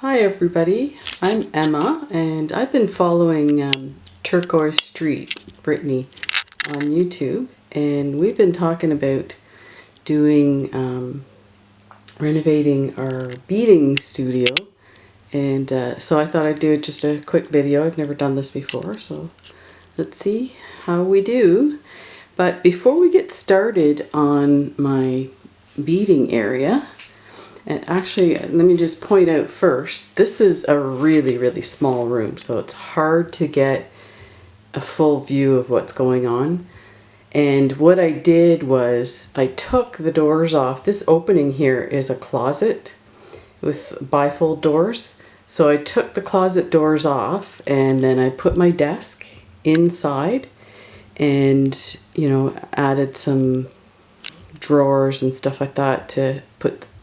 Hi everybody, I'm Emma and I've been following Turquoise Street, Brittany, on YouTube, and we've been talking about doing renovating our beading studio, and so I thought I'd do just a quick video. I've never done this before, so let's see how we do. But before we get started on my beading area, and actually, let me just point out first, this is a really small room, so it's hard to get a full view of what's going on. And what I did was I took the doors off. This opening here is a closet with bifold doors. So I took the closet doors off and then I put my desk inside and, you know, added some drawers and stuff like that to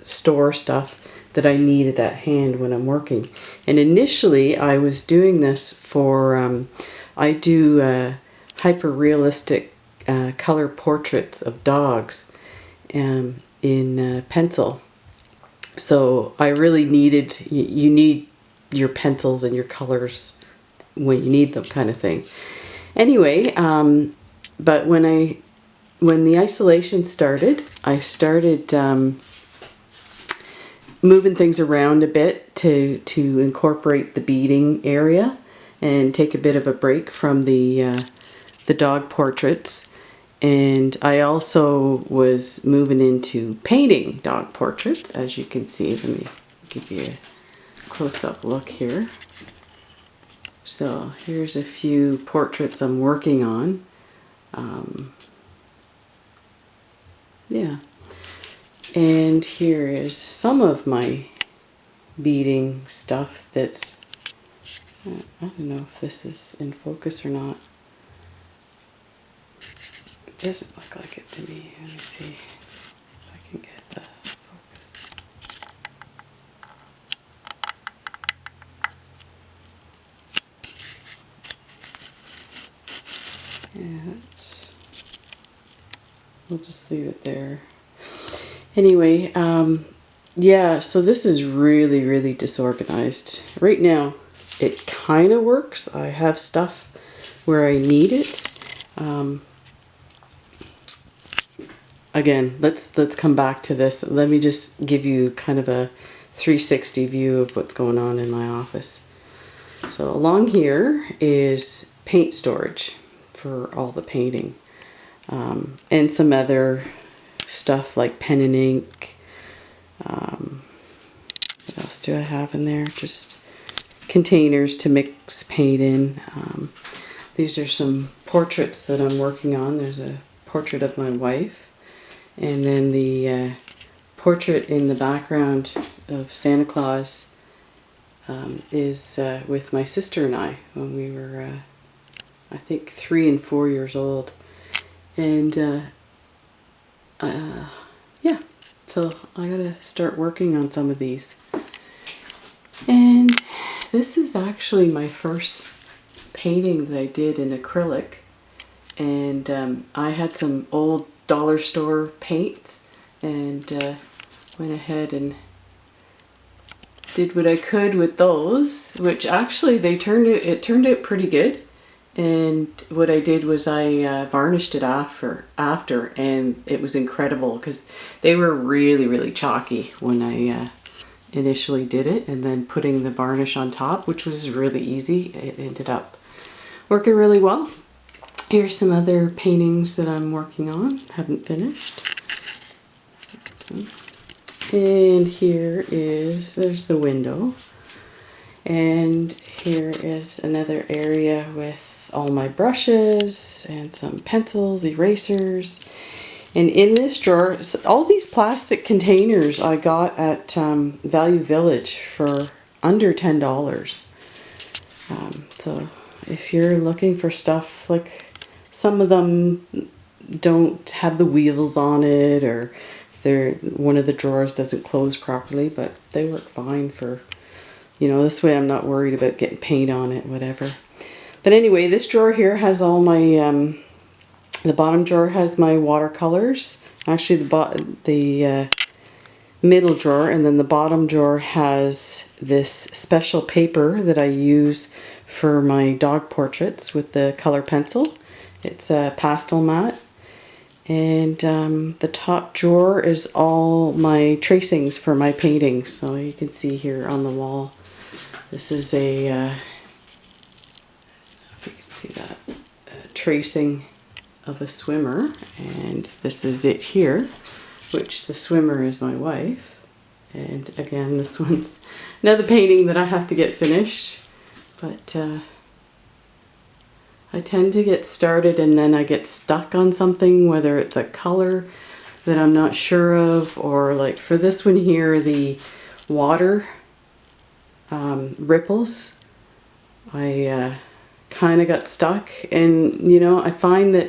store stuff that I needed at hand when I'm working. And initially I was doing this for, I do hyper-realistic color portraits of dogs in pencil. So I really needed, you need your pencils and your colors when you need them, kind of thing. Anyway, but when the isolation started, I started moving things around a bit to incorporate the beading area and take a bit of a break from the dog portraits. And I also was moving into painting dog portraits, as you can see. Let me give you a close-up look here. So here's a few portraits I'm working on. Yeah. And here is some of my beading stuff that's, I don't know if this is in focus or not. It doesn't look like it to me. Let me see if I can get the focus. Yeah, we'll just leave it there. Anyway, yeah, so this is really disorganized. Right now, it kind of works. I have stuff where I need it. Again, let's come back to this. Let me just give you kind of a 360 view of what's going on in my office. So along here is paint storage for all the painting, and some other stuff like pen and ink. What else do I have in there? Just containers to mix paint in. These are some portraits that I'm working on. There's a portrait of my wife, and then the portrait in the background of Santa Claus is with my sister and I when we were, I think, 3 and 4 years old. And yeah, so I gotta start working on some of these. And this is actually my first painting that I did in acrylic, and I had some old dollar store paints and went ahead and did what I could with those, which actually it turned out pretty good. And what I did was I varnished it after, and it was incredible because they were really chalky when I initially did it, and then putting the varnish on top, which was really easy, it ended up working really well. Here's some other paintings that I'm working on, haven't finished. And there's the window, and here is another area with all my brushes and some pencils, erasers. And in this drawer, all these plastic containers I got at Value Village for under $10. So if you're looking for stuff, like some of them don't have the wheels on it, or one of the drawers doesn't close properly, but they work fine for, you know, this way I'm not worried about getting paint on it, whatever. But anyway, this drawer here has all my, the bottom drawer has my watercolors. Actually, the middle drawer, and then the bottom drawer has this special paper that I use for my dog portraits with the color pencil. It's a pastel matte. And the top drawer is all my tracings for my paintings. So you can see here on the wall, this is a, if you can see that, a tracing of a swimmer. And this is it here, which the swimmer is my wife. And again, this one's another painting that I have to get finished. But I tend to get started and then I get stuck on something, whether it's a color that I'm not sure of, or like for this one here, the water ripples. I kind of got stuck, and you know, I find that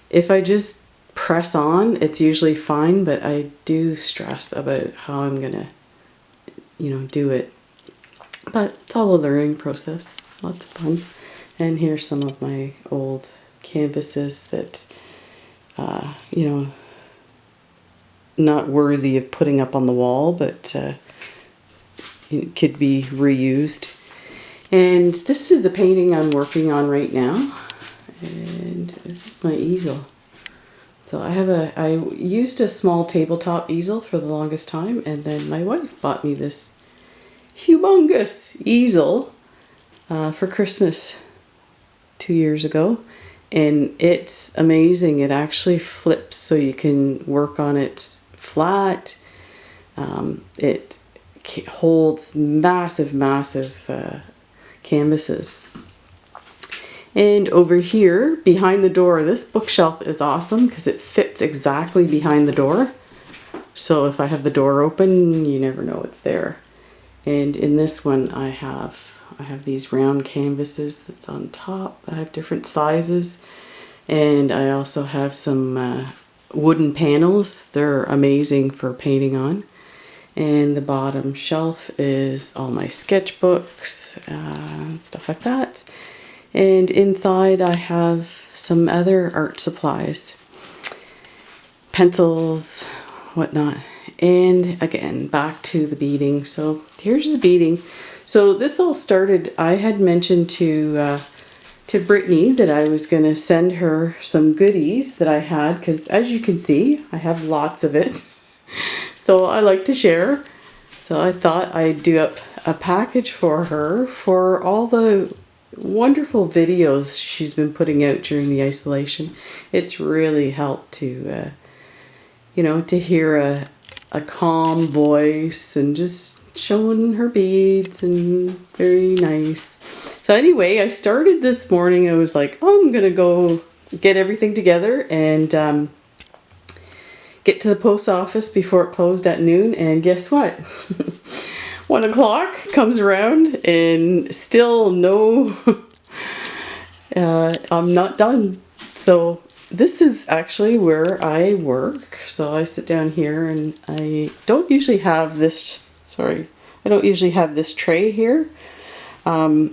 if I just press on, it's usually fine, but I do stress about how I'm gonna, you know, do it. But it's all a learning process, lots of fun. And here's some of my old canvases that, you know, not worthy of putting up on the wall, but it could be reused. And this is the painting I'm working on right now. And this is my easel. So I used a small tabletop easel for the longest time, and then my wife bought me this humongous easel for Christmas 2 years ago, and it's amazing. It actually flips so you can work on it flat. It holds massive canvases. And over here behind the door, this bookshelf is awesome because it fits exactly behind the door, so if I have the door open, you never know it's there. And in this one I have these round canvases that's on top. I have different sizes, and I also have some wooden panels. They're amazing for painting on. And the bottom shelf is all my sketchbooks, stuff like that. And inside I have some other art supplies, pencils, whatnot. And again, back to the beading. So here's the beading. So this all started, I had mentioned to Brittany that I was going to send her some goodies that I had, because as you can see, I have lots of it. So I like to share. So I thought I'd do up a package for her for all the wonderful videos she's been putting out during the isolation. It's really helped to, you know, to hear a calm voice and just showing her beads, and very nice. So anyway, I started this morning. I was like, oh, I'm gonna go get everything together and get to the post office before it closed at noon. And guess what? 1 o'clock comes around and still no, I'm not done. So this is actually where I work. So I sit down here, and I don't usually have this, sorry, I don't usually have this tray here. Now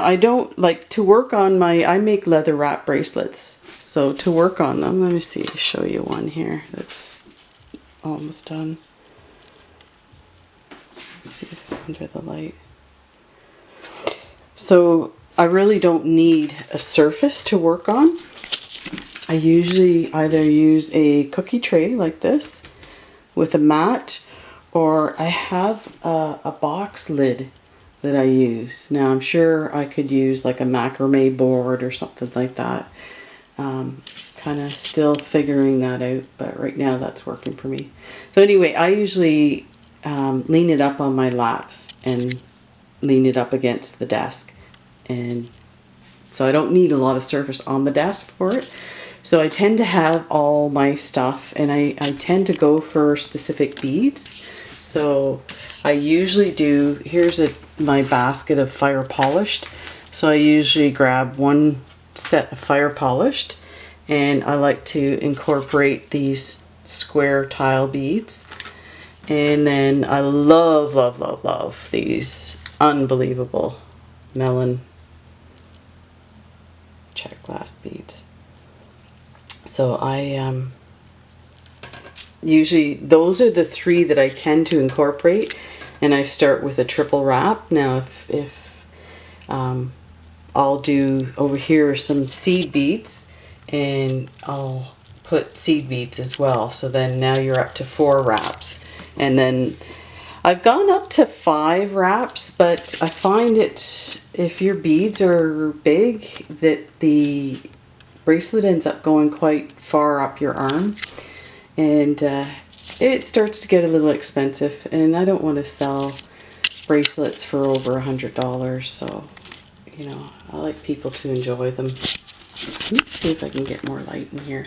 I don't like to work on I make leather wrap bracelets. So to work on them, let me see, show you one here that's almost done. Let's see if under the light. So I really don't need a surface to work on. I usually either use a cookie tray like this with a mat, or I have a box lid that I use. Now I'm sure I could use like a macrame board or something like that. Kind of still figuring that out, but right now that's working for me. So anyway, I usually lean it up on my lap and lean it up against the desk, and so I don't need a lot of surface on the desk for it. So I tend to have all my stuff, and I tend to go for specific beads. So I usually do, here's my basket of fire polished. So I usually grab one set of fire polished, and I like to incorporate these square tile beads. And then I love these unbelievable melon check glass beads. So I usually those are the three that I tend to incorporate, and I start with a triple wrap. Now if I'll do over here some seed beads, and I'll put seed beads as well. So then now you're up to 4 wraps. And then I've gone up to 5 wraps, but I find it, if your beads are big, that the bracelet ends up going quite far up your arm. And it starts to get a little expensive, and I don't want to sell bracelets for over $100. So, you know, I like people to enjoy them. Let me see if I can get more light in here.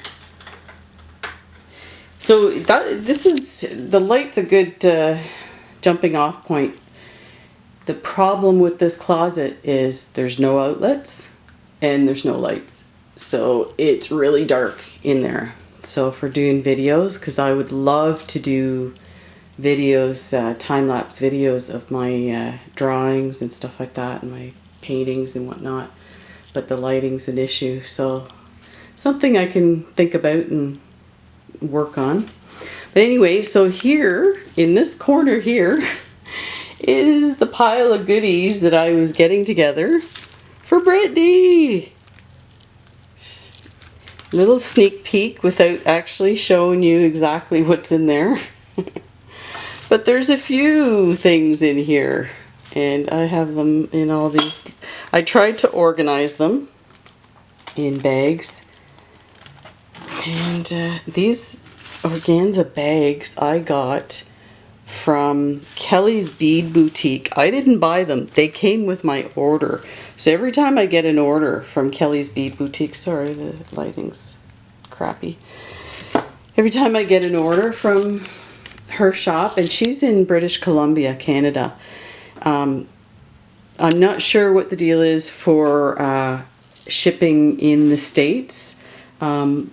So the light's a good jumping off point. The problem with this closet is there's no outlets and there's no lights. So it's really dark in there. So for doing videos, because I would love to do videos, time-lapse videos of my drawings and stuff like that, and my paintings and whatnot, but the lighting's an issue. So something I can think about and work on. But anyway, so here in this corner here is the pile of goodies that I was getting together for Brittany. Little sneak peek without actually showing you exactly what's in there. But there's a few things in here, and I have them in all these. I tried to organize them in bags, and these organza bags I got from Kelly's Bead Boutique. I didn't buy them. They came with my order. So every time I get an order from Kelly's Bead Boutique, sorry, the lighting's crappy. Every time I get an order from her shop, and she's in British Columbia, Canada. I'm not sure what the deal is for shipping in the States, but